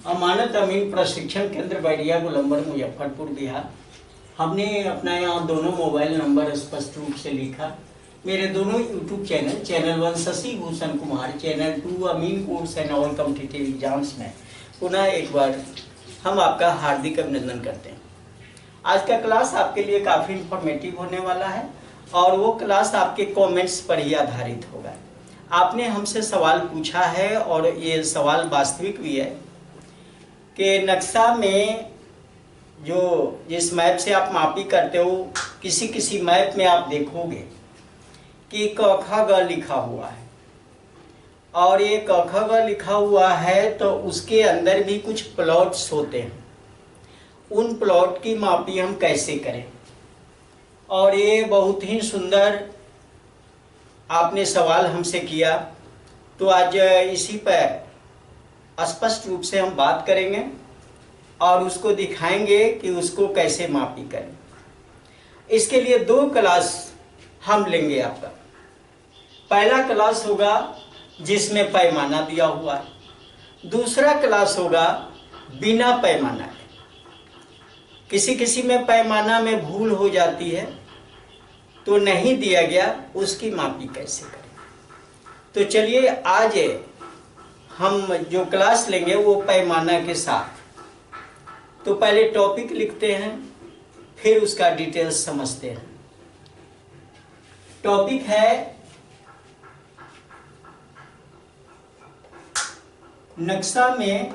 अमानत अमीन प्रशिक्षण केंद्र बैरिया गोलंबर मुजफ्फरपुर बिहार। हमने अपना यहाँ दोनों मोबाइल नंबर स्पष्ट रूप से लिखा। मेरे दोनों YouTube channel 1 Shashi Bhushan Kumar, channel 2 अमीन course and all competitive exams में पुनः एक बार हम आपका हार्दिक अभिनंदन करते हैं। आज का क्लास आपके लिए काफ़ी इंफॉर्मेटिव होने वाला है और वो क्लास आपके कमेंट्स पर ही आधारित होगा। आपने हमसे सवाल पूछा है और ये सवाल वास्तविक भी है कि नक्शा में जो जिस मैप से आप मापी करते हो, किसी मैप में आप देखोगे कि क ख ग लिखा हुआ है और ये क ख ग लिखा हुआ है तो उसके अंदर भी कुछ प्लॉट्स होते हैं। उन प्लॉट की मापी हम कैसे करें, और ये बहुत ही सुंदर आपने सवाल हमसे किया, तो आज इसी पर स्पष्ट रूप से हम बात करेंगे और उसको दिखाएंगे कि उसको कैसे मापी करें। इसके लिए 2 क्लास हम लेंगे आपका। पहला क्लास होगा जिसमें पैमाना दिया हुआ है, दूसरा क्लास होगा बिना पैमाना के। किसी में पैमाना में भूल हो जाती है तो नहीं दिया गया, उसकी मापी कैसे करें। तो चलिए आज हम जो क्लास लेंगे वो पैमाना के साथ। तो पहले टॉपिक लिखते हैं, फिर उसका डिटेल्स समझते हैं। टॉपिक है नक्शा में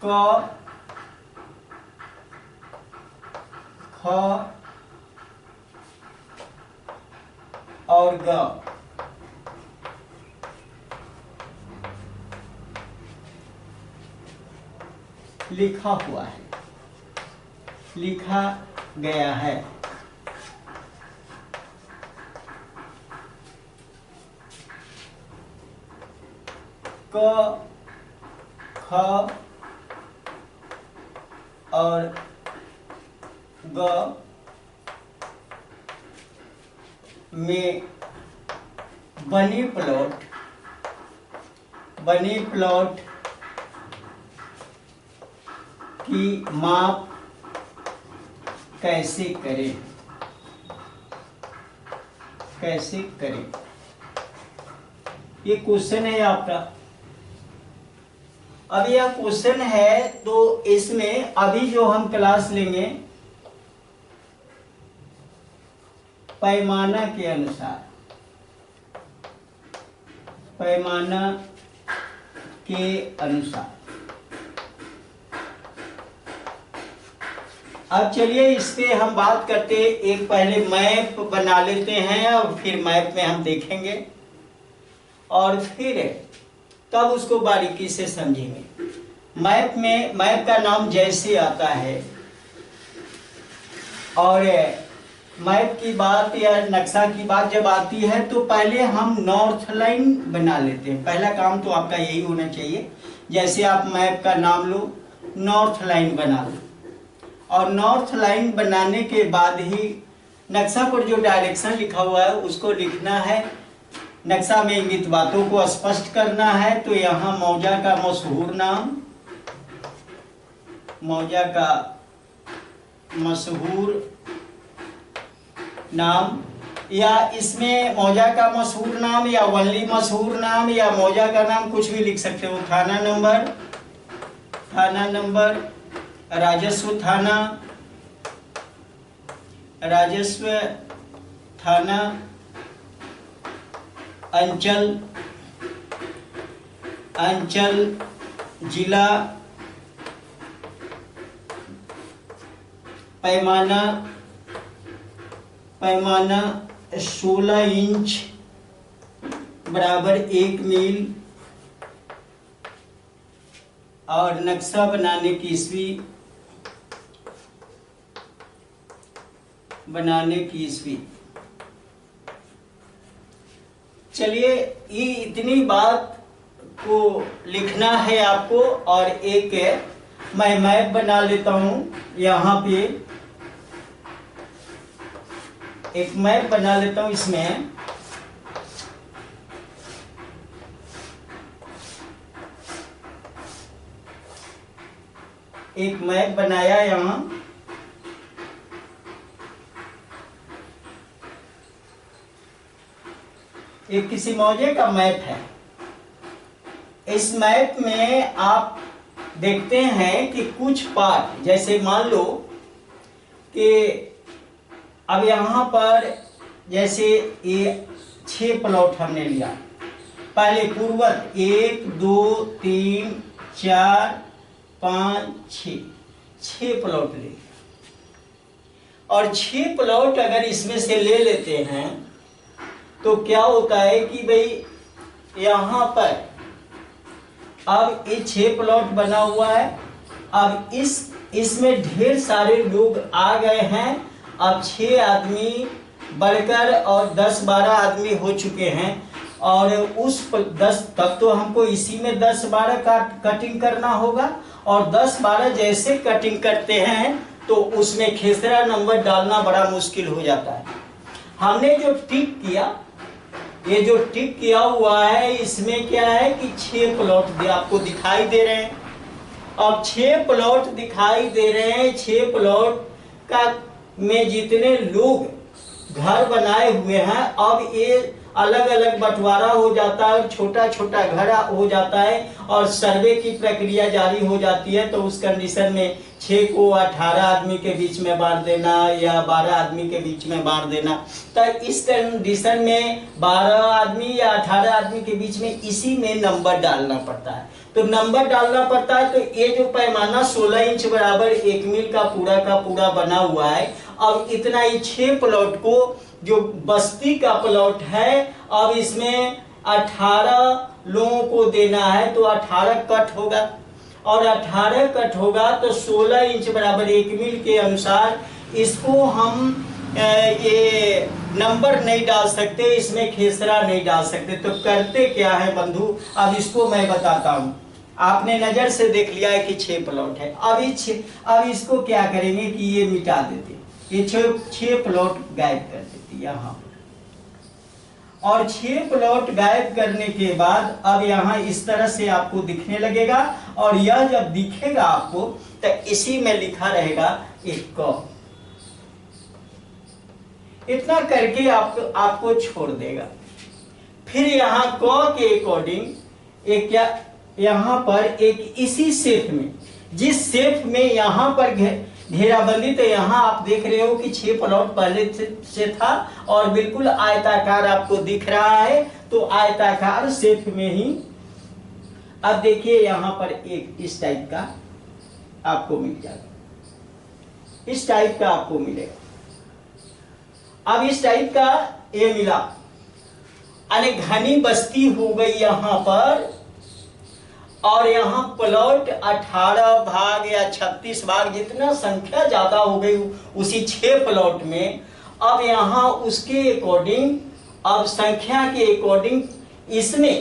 क ख और ग लिखा हुआ है, लिखा गया है। क ख और ग में बने प्लॉट की माप कैसे करें। ये क्वेश्चन है आपका। अब यह क्वेश्चन है तो इसमें अभी जो हम क्लास लेंगे पैमाना के अनुसार, अब चलिए इस पे हम बात करते। एक पहले मैप बना लेते हैं और फिर मैप में हम देखेंगे और फिर तब उसको बारीकी से समझेंगे। मैप का नाम जैसे आता है और मैप की बात या नक्शा की बात जब आती है तो पहले हम नॉर्थ लाइन बना लेते हैं। पहला काम तो आपका यही होना चाहिए। जैसे आप मैप का नाम लो, नॉर्थ लाइन बना लो, और नॉर्थ लाइन बनाने के बाद ही नक्शा पर जो डायरेक्शन लिखा हुआ है उसको लिखना है। नक्शा में इंगित बातों को स्पष्ट करना है। तो यहाँ मौजा का मशहूर नाम या इसमें मौजा का मशहूर नाम या वल्ली मशहूर नाम या मौजा का नाम कुछ भी लिख सकते हो। थाना नंबर, राजस्व थाना, अंचल, जिला, पैमाना 16 इंच बराबर 1 मील, और नक्शा बनाने की ईस्वी। चलिए ये इतनी बात को लिखना है आपको। और एक मैं मैप बना लेता हूं यहाँ पे। एक मैप बना लेता हूं इसमें। एक मैप बनाया यहां, एक किसी मौजे का मैप है। इस मैप में आप देखते हैं कि कुछ पार्ट, जैसे मान लो कि अब यहां पर जैसे ये 6 प्लॉट हमने लिया, पहले पूर्वत 1 2 3 4 5 6 प्लॉट ले, और 6 प्लॉट अगर इसमें से ले लेते हैं तो क्या होता है कि भाई यहां पर अब ये 6 प्लॉट बना हुआ है। अब इसमें ढेर सारे लोग आ गए हैं। अब 6 आदमी बढ़कर और 10-12 आदमी हो चुके हैं, और उस 10 तब तो हमको इसी में 10-12 कटिंग करना होगा, और 10-12 जैसे कटिंग करते हैं तो उसमें खेसरा नंबर डालना बड़ा मुश्किल हो जाता है। हमने जो टिक किया, ये जो टिक किया हुआ है, इसमें क्या है कि 6 प्लॉट आपको दिखाई दे रहे हैं। अब 6 प्लॉट दिखाई दे रहे हैं, 6 प्लॉट का में जितने लोग घर बनाए हुए हैं, अब ये अलग अलग बंटवारा हो जाता है, छोटा छोटा घर हो जाता है, और सर्वे की प्रक्रिया जारी हो जाती है। तो उस कंडीशन में 6 को 18 आदमी के बीच में बांट देना या 12 आदमी के बीच में बांट देना, तो इस कंडीशन में 12 आदमी या 18 आदमी के बीच में इसी में नंबर डालना पड़ता है। तो नंबर डालना पड़ता है, तो ये जो पैमाना 16 इंच बराबर 1 मील का पूरा बना हुआ है। अब इतना ही 6 प्लॉट को, जो बस्ती का प्लॉट है, अब इसमें 18 लोगों को देना है, तो 18 कट होगा, और 18 कट होगा तो 16 इंच बराबर 1 मील के अनुसार इसको हम ये नंबर नहीं डाल सकते, इसमें खेसरा नहीं डाल सकते। तो करते क्या है बंधु, अब इसको मैं बताता हूँ। आपने नजर से देख लिया है कि 6 प्लॉट है। अब इसको क्या करेंगे कि ये मिटा देते, ये 6 प्लॉट गायब कर देती यहाँ पर, और 6 प्लॉट गायब करने के बाद अब यहाँ इस तरह से आपको दिखने लगेगा, और यह जब दिखेगा आपको तो इसी में लिखा रहेगा एक क। इतना करके आपको छोड़ देगा। फिर यहाँ क के अकॉर्डिंग एक क्या, यहाँ पर एक इसी शेप में, जिस शेप में यहाँ पर घेराबंदी, तो यहाँ आप देख रहे हो कि 6 प्लॉट पहले से था और बिल्कुल आयताकार आपको दिख रहा है। तो आयताकार शेप में ही अब देखिए यहाँ पर एक इस टाइप का आपको मिल जाएगा, इस टाइप का आपको मिलेगा। अब इस टाइप का ये मिला, यानी घनी बस्ती हो गई यहाँ पर, और यहाँ प्लॉट 18 भाग या 36 भाग, जितना संख्या ज्यादा हो गई उसी 6 प्लॉट में। अब यहाँ उसके अकॉर्डिंग, अब संख्या के अकॉर्डिंग इसमें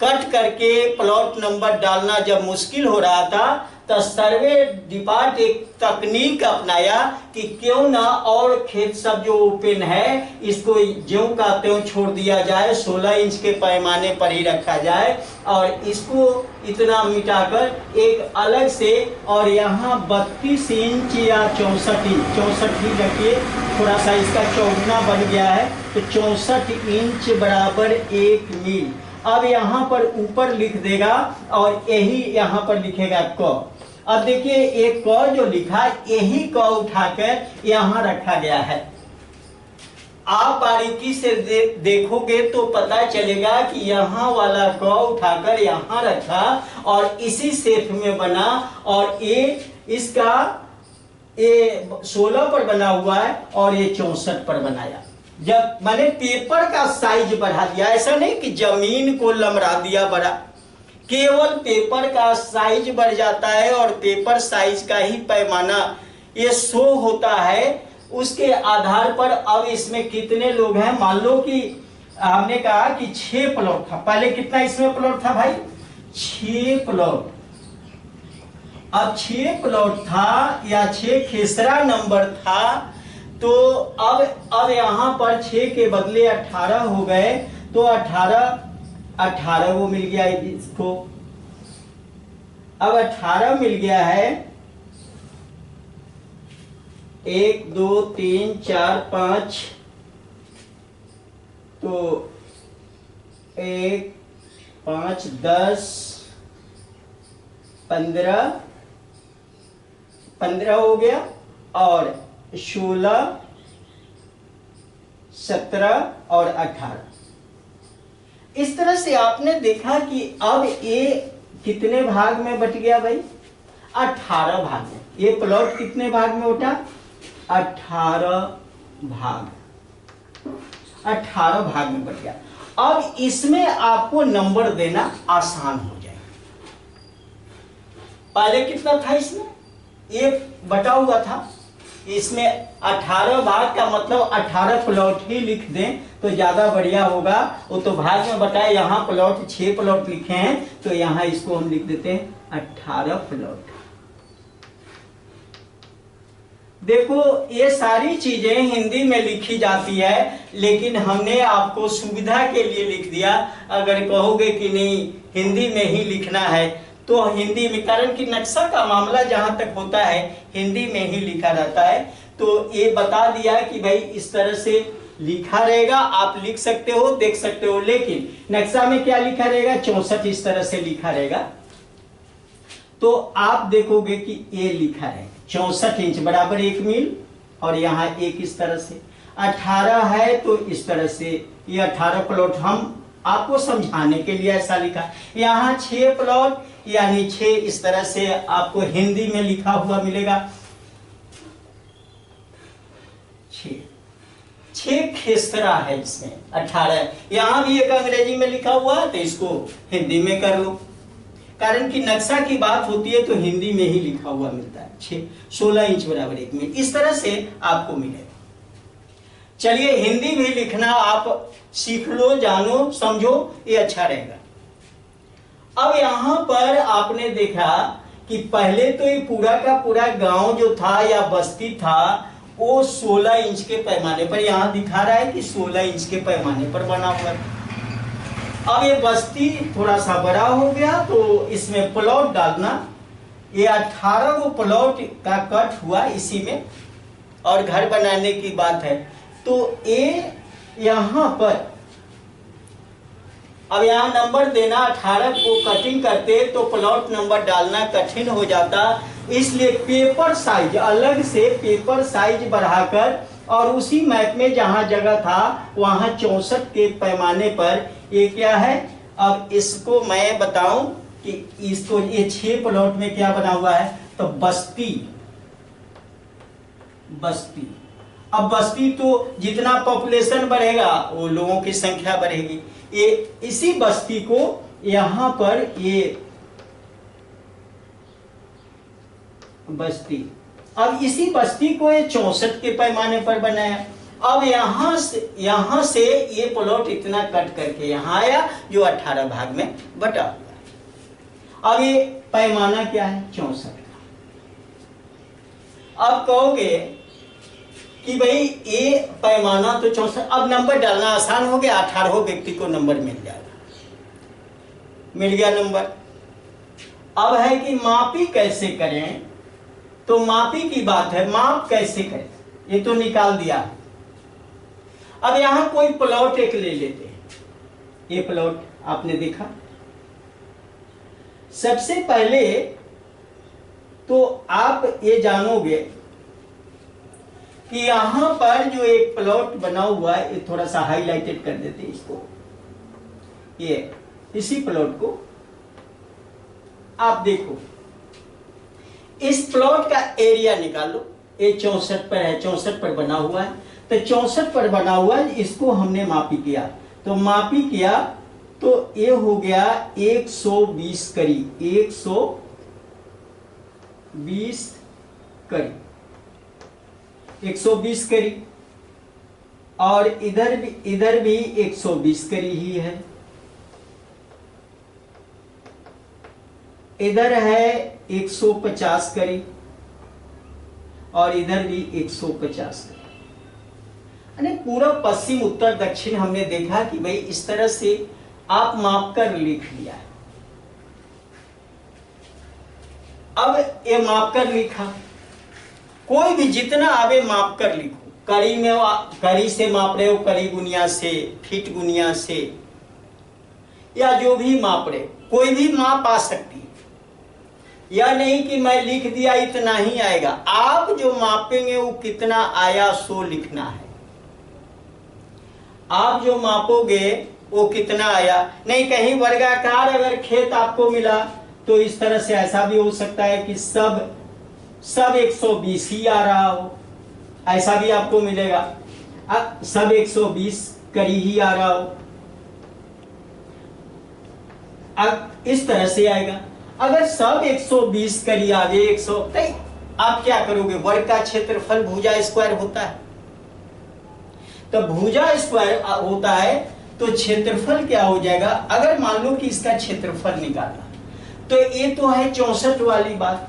कट करके प्लॉट नंबर डालना जब मुश्किल हो रहा था, तो सर्वे डिपार्ट एक तकनीक अपनाया कि क्यों ना और खेत सब जो ओपन है इसको ज्यों का त्यों छोड़ दिया जाए, 16 इंच के पैमाने पर ही रखा जाए, और इसको इतना मिटाकर एक अलग से, और यहाँ 32 इंच या 64 ही रखिए, थोड़ा सा इसका चौगुना बन गया है, तो 64 इंच बराबर 1 मील। अब यहाँ पर ऊपर लिख देगा, और यही यहाँ पर लिखेगा क। अब देखिए एक क जो लिखा, यही क उठाकर यहाँ रखा गया है। आप बारीकी से देखोगे तो पता चलेगा कि यहाँ वाला क उठाकर यहाँ रखा, और इसी शेप में बना, और ये इसका ये 16 पर बना हुआ है, और ये 64 पर बनाया। जब मैंने पेपर का साइज बढ़ा दिया, ऐसा नहीं कि जमीन को लमरा दिया बड़ा, केवल पेपर का साइज बढ़ जाता है, और पेपर साइज का ही पैमाना ये शो होता है। उसके आधार पर अब इसमें कितने लोग हैं, मान लो कि हमने कहा कि 6 प्लॉट था, पहले कितना इसमें प्लॉट था भाई, 6 प्लॉट। अब 6 प्लॉट था या 6 खेसरा नंबर था, तो अब यहाँ पर 6 के बदले 18 हो गए, तो 18 वो मिल गया इसको। अब 18 मिल गया है, 1 2 3 4 5, तो 1 5 10 15 हो गया, और 16 17 और 18। इस तरह से आपने देखा कि अब ये कितने भाग में बट गया भाई? 18 भाग में। ये प्लॉट कितने भाग में बटा? 18 भाग, 18 भाग में बट गया। अब इसमें आपको नंबर देना आसान हो जाएगा। पहले कितना था इसमें? ये बटा हुआ था, इसमें 18 भाग का मतलब 18 प्लॉट ही लिख दें तो ज्यादा बढ़िया होगा। वो तो भाग में बताए, यहाँ प्लॉट 6 प्लॉट लिखे हैं, तो यहाँ इसको हम लिख देते हैं 18 प्लॉट। देखो ये सारी चीजें हिंदी में लिखी जाती है, लेकिन हमने आपको सुविधा के लिए लिख दिया। अगर कहोगे कि नहीं हिंदी में ही लिखना है तो हिंदी में, कारण कि नक्शा का मामला जहां तक होता है हिंदी में ही लिखा जाता है। तो ये बता दिया कि भाई इस तरह से लिखा रहेगा, आप लिख सकते हो, देख सकते हो। लेकिन नक्शा में क्या लिखा रहेगा? 64 इस तरह से लिखा रहेगा। तो आप देखोगे कि ये लिखा है 64 इंच बराबर 1 मील, और यहाँ 1 इस तरह से। 18 है तो इस तरह से ये 18 प्लॉट, हम आपको समझाने के लिए ऐसा लिखा। यहाँ 6 प्लॉट यानी 6 इस तरह से आपको हिंदी में लिखा हुआ मिलेगा। 6 खेसरा है इसमें, 18। यहाँ भी एक अंग्रेजी में लिखा हुआ है तो इसको हिंदी में कर लो, कारण कि नक्शा की बात होती है तो हिंदी में ही लिखा हुआ मिलता है। 16 इंच बराबर 1 मील, इस तरह से आपको मिलेगा। चलिए हिंदी भी लिखना आप सीख लो, जानो, समझो, ये अच्छा रहेगा। अब यहाँ पर आपने देखा कि पहले तो ये पूरा का पूरा गांव जो था या बस्ती था वो 16 इंच के पैमाने पर, यहाँ दिखा रहा है कि 16 इंच के पैमाने पर बना हुआ है। अब ये बस्ती थोड़ा सा बड़ा हो गया तो इसमें प्लॉट डालना, ये 18 वो प्लॉट का कट हुआ इसी में, और घर बनाने की बात है तो ये यहाँ पर, अब यहाँ नंबर देना 18 को कटिंग करते तो प्लॉट नंबर डालना कठिन हो जाता, इसलिए पेपर साइज अलग से पेपर साइज बढ़ाकर, और उसी मैप में जहां जगह था वहां 64 के पैमाने पर ये क्या है। अब इसको मैं बताऊं कि इसको ये 6 प्लॉट में क्या बना हुआ है, तो बस्ती। अब बस्ती तो जितना पॉपुलेशन बढ़ेगा वो लोगों की संख्या बढ़ेगी। ये इसी बस्ती को यहां पर ये बस्ती, अब इसी बस्ती को ये 64 के पैमाने पर बनाया। अब यहां से ये प्लॉट इतना कट करके यहां आया जो 18 भाग में बटा हुआ। अब ये पैमाना क्या है? 64 का। अब कहोगे कि भाई ये पैमाना तो 64, अब नंबर डालना आसान हो गया, 18 व्यक्ति को नंबर मिल जाएगा। मिल गया नंबर। अब है कि मापी कैसे करें, तो मापी की बात है, माप कैसे करें ये तो निकाल दिया। अब यहां कोई प्लॉट एक ले लेते हैं, ये प्लॉट आपने देखा। सबसे पहले तो आप ये जानोगे कि यहां पर जो एक प्लॉट बना हुआ है, ये थोड़ा सा हाईलाइटेड कर देते हैं इसको, ये इसी प्लॉट को आप देखो। इस प्लॉट का एरिया निकालो, ये 64 पर है, 64 पर बना हुआ है, तो 64 पर बना हुआ है, इसको हमने मापी किया। तो मापी किया तो ये हो गया 120 करीब, 120 करीब, 120 करीब, और इधर भी 120 करीब ही है। इधर है 150 करीब, और इधर भी 150 करीब। यानी पूरब पश्चिम उत्तर दक्षिण हमने देखा कि भाई इस तरह से आप माप कर लिख लिया है। अब ये माप कर लिखा, कोई भी जितना आवे माप कर लिखो। कड़ी में कड़ी से माप रहे हो, कड़ी गुनिया से, फीट गुनिया से, या जो भी माप रहे, कोई भी माप आ सकती है। या नहीं कि मैं लिख दिया इतना ही आएगा, आप जो मापेंगे वो कितना आया सो लिखना है। आप जो मापोगे वो कितना आया, नहीं कहीं वर्गाकार अगर खेत आपको मिला तो इस तरह से ऐसा भी हो सकता है कि सब 120 ही आ रहा हो, ऐसा भी आपको मिलेगा। अब सब 120 करी ही आ रहा हो, अब इस तरह से आएगा। अगर सब 120 करी आ गए 100, तो आप क्या करोगे, वर्ग का क्षेत्रफल भुजा स्क्वायर होता है, तो भुजा स्क्वायर होता है तो क्षेत्रफल क्या हो जाएगा। अगर मान लो कि इसका क्षेत्रफल निकालना, तो ये तो है 64 वाली बात,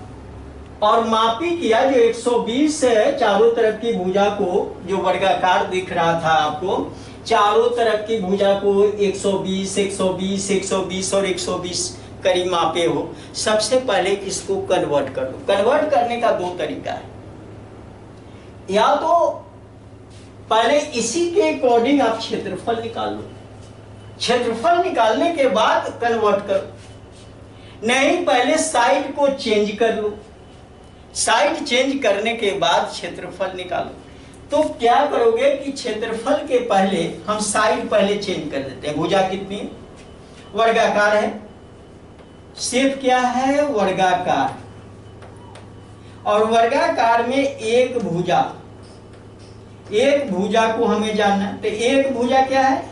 और मापी किया जो 120 है, चारों तरफ की भुजा को, जो वर्गाकार दिख रहा था आपको, चारों तरफ की भुजा को 120 120 120 और 120 करीब मापे हो। सबसे पहले इसको कन्वर्ट कर लो। कन्वर्ट करने का दो तरीका है, या तो पहले इसी के अकॉर्डिंग आप क्षेत्रफल निकाल लो, क्षेत्रफल निकालने के बाद कन्वर्ट करो, नहीं पहले साइड को चेंज कर लो, साइड चेंज करने के बाद क्षेत्रफल निकालो। तो क्या करोगे कि क्षेत्रफल के पहले हम साइड पहले चेंज कर देते हैं। भुजा कितनी है, वर्गाकार है, शेप क्या है, वर्गाकार, और वर्गाकार में एक भुजा को हमें जानना है। तो एक भुजा क्या है,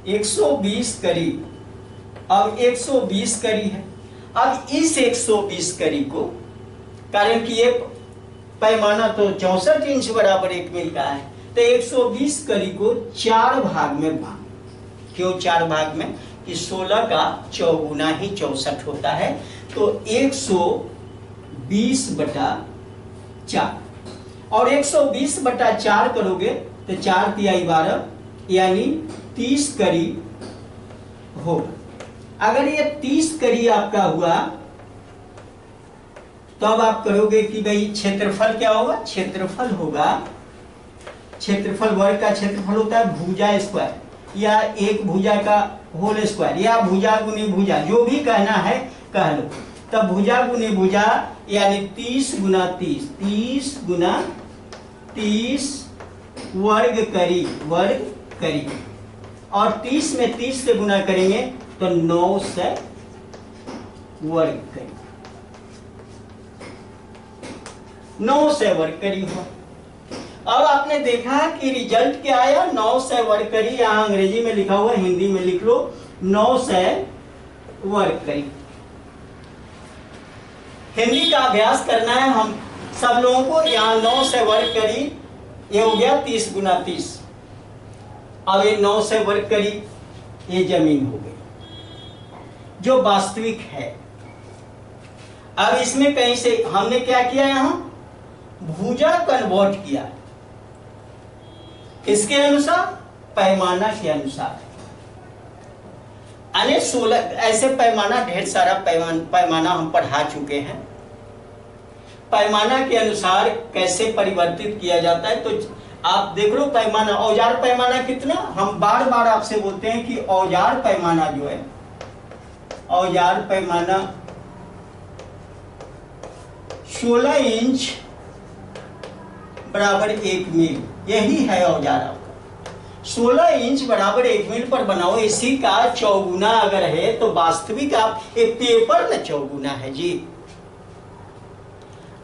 120 करीब, अब 120 करी है। अब इस 120 करी को, कारण कि ये पैमाना तो 64 इंच बराबर 1 मील का है, तो 120 करी को 4 भाग में भाग। क्यों 4 भाग में, कि 16 का चौगुना ही 64 होता है, तो 120/4, और 120/4 करोगे तो 4 तिहाई 12, यानी 30 करी होगा। अगर ये 30 करी आपका हुआ तो अब आप करोगे कि भाई क्षेत्रफल क्या होगा, क्षेत्रफल होगा, क्षेत्रफल वर्ग का क्षेत्रफल होता है भुजा स्क्वायर, या एक भुजा का होल स्क्वायर, या भुजा गुनी भुजा, जो भी कहना है कह लो। तब भुजा गुनी भुजा यानी 30 गुना 30, 30 गुना 30 वर्ग करी, और 30 में 30 से गुना करेंगे तो 900 वर्ग करी, 900 वर्ग करी हुआ। अब आपने देखा कि रिजल्ट क्या आया, 900 वर्ग करी, यहां अंग्रेजी में लिखा हुआ, हिंदी में लिख लो 900 वर्ग करी। हिंदी का अभ्यास करना है हम सब लोगों को। यहाँ 900 वर्ग करी, ये हो गया 30 गुना 30। अब ये 900 वर्ग करी, ये जमीन हो गई जो वास्तविक है। अब इसमें कहीं से हमने क्या किया, यहां भुजा कन्वर्ट किया, इसके अनुसार, पैमाना के अनुसार। अने 16 ऐसे पैमाना, ढेर सारा पैमाना हम पढ़ा चुके हैं। पैमाना के अनुसार कैसे परिवर्तित किया जाता है, तो आप देख लो पैमाना, औजार पैमाना कितना, हम बार बार आपसे बोलते हैं कि औजार पैमाना जो है, औजार पैमाना 16 इंच बराबर 1 मील, यही है औजार आपका। 16 इंच बराबर 1 मील पर बनाओ। इसी का चौगुना अगर है तो वास्तविक आप, एक पेपर में चौगुना है जी।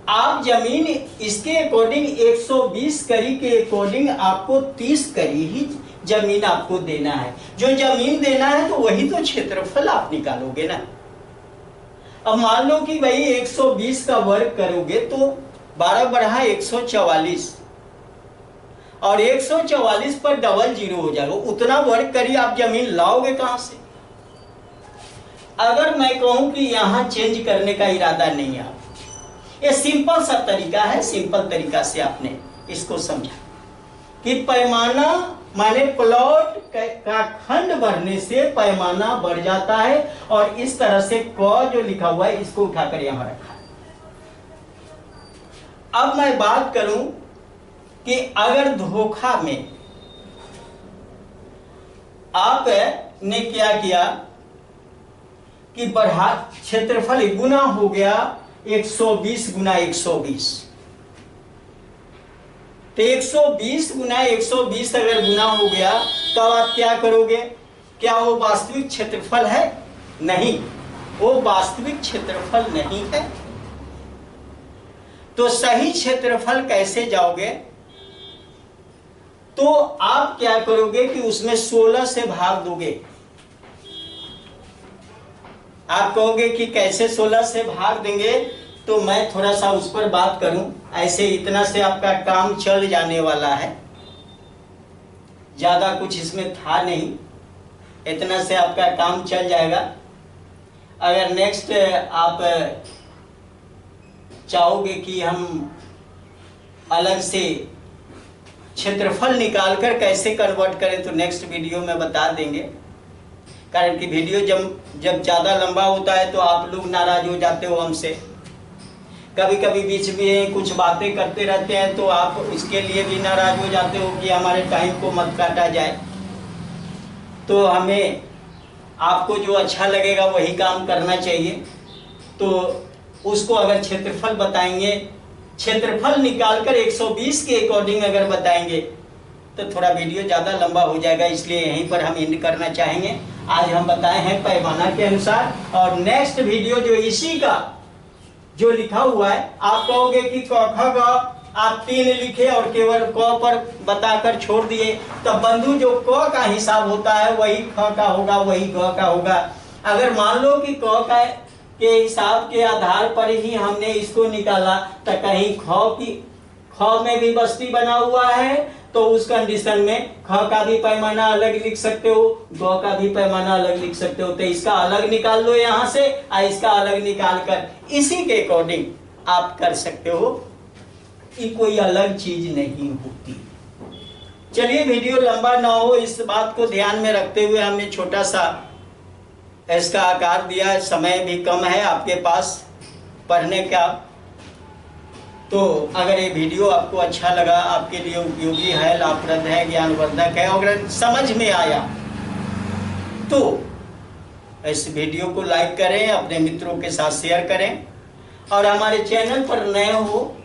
आप जमीन इसके अकॉर्डिंग 120 करी के अकॉर्डिंग आपको 30 करी ही जमीन आपको देना है। जो जमीन देना है तो वही तो क्षेत्रफल आप निकालोगे ना। अब मान लो कि भाई 120 का वर्ग करोगे तो 12 बढ़ा 144, और 144 पर डबल जीरो हो जाएगा। उतना वर्ग करी आप जमीन लाओगे कहां से। अगर मैं कहूं कि यहां चेंज करने का इरादा नहीं है, ये सिंपल सा तरीका है, सिंपल तरीका से आपने इसको समझा कि पैमाना माने प्लॉट का खंड बढ़ने से पैमाना बढ़ जाता है, और इस तरह से क जो लिखा हुआ है इसको उठाकर यहां रखा। अब मैं बात करूं कि अगर धोखा में आपने क्या किया कि बढ़ा क्षेत्रफल गुना हो गया 120 गुना 120, तो 120 गुना 120 अगर गुना हो गया तो आप क्या करोगे? क्या वो वास्तविक क्षेत्रफल है? नहीं, वो वास्तविक क्षेत्रफल नहीं है। तो सही क्षेत्रफल कैसे जाओगे? तो आप क्या करोगे कि उसमें 16 से भाग दोगे। आप कहोगे कि कैसे 16 से भाग देंगे, तो मैं थोड़ा सा उस पर बात करूं। ऐसे इतना से आपका काम चल जाने वाला है, ज्यादा कुछ इसमें था नहीं, इतना से आपका काम चल जाएगा। अगर नेक्स्ट आप चाहोगे कि हम अलग से क्षेत्रफल निकालकर कैसे कन्वर्ट करें, तो नेक्स्ट वीडियो में बता देंगे। कारण कि वीडियो जब ज़्यादा लंबा होता है तो आप लोग नाराज हो जाते हो हमसे। कभी कभी बीच में कुछ बातें करते रहते हैं तो आप इसके लिए भी नाराज हो जाते हो कि हमारे टाइम को मत काटा जाए। तो हमें आपको जो अच्छा लगेगा वही काम करना चाहिए। तो उसको अगर क्षेत्रफल बताएंगे, क्षेत्रफल निकालकर 120 के अकॉर्डिंग अगर बताएंगे तो थोड़ा वीडियो ज़्यादा लंबा हो जाएगा, इसलिए यहीं पर हम एंड करना चाहेंगे। आज हम बताए हैं पैमाना के अनुसार, और नेक्स्ट वीडियो जो इसी का जो लिखा हुआ है, आप कहोगे कि क ख ग आप 3 लिखे और केवल क पर बताकर छोड़ दिए, तो बंधु जो क का हिसाब होता है वही ख का होगा, वही ग का होगा। अगर मान लो कि क का के हिसाब के आधार पर ही हमने इसको निकाला, तो कहीं ख में भी बस्ती बना हुआ है, तो उस कंडीशन में ख का भी पैमाना अलग लिख सकते हो, ग का भी पैमाना अलग लिख सकते हो। तो इसका अलग निकाल लो यहाँ से, और इसका अलग निकाल कर इसी के अकॉर्डिंग आप कर सकते हो। ये कोई अलग चीज नहीं होती। चलिए, वीडियो लंबा ना हो, इस बात को ध्यान में रखते हुए हमने छोटा सा इसका आकार दिया। समय भी कम है आपके पास पढ़ने का, तो अगर ये वीडियो आपको अच्छा लगा, आपके लिए उपयोगी है, लाभप्रद है, ज्ञानवर्धक है, और अगर समझ में आया तो इस वीडियो को लाइक करें, अपने मित्रों के साथ शेयर करें। और हमारे चैनल पर नए हो,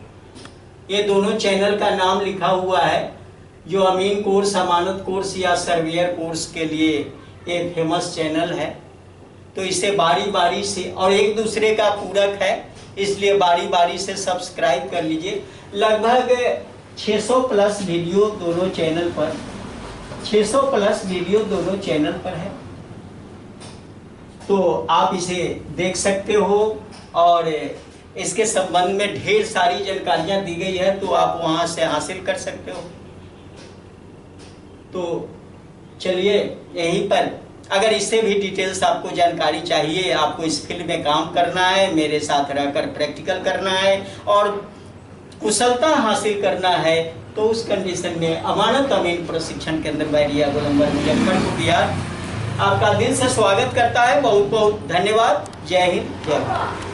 ये दोनों चैनल का नाम लिखा हुआ है, जो अमीन कोर्स, अमानत कोर्स या सर्वेयर कोर्स के लिए ये फेमस चैनल है। तो इसे बारी बारी से, और एक दूसरे का पूरक है, इसलिए बारी बारी से सब्सक्राइब कर लीजिए। लगभग 600 प्लस वीडियो दोनों चैनल पर, 600 प्लस वीडियो दोनों चैनल पर है, तो आप इसे देख सकते हो। और इसके संबंध में ढेर सारी जानकारियां दी गई है, तो आप वहां से हासिल कर सकते हो। तो चलिए, यहीं पर अगर इससे भी डिटेल्स आपको जानकारी चाहिए, आपको इस फील्ड में काम करना है, मेरे साथ रहकर प्रैक्टिकल करना है और कुशलता हासिल करना है, तो उस कंडीशन में अमानत अमीन प्रशिक्षण केंद्र बैरिया गोलंबर मुजफ्फरपुर बिहार आपका दिल से स्वागत करता है। बहुत बहुत धन्यवाद। जय हिंद, जय भारत।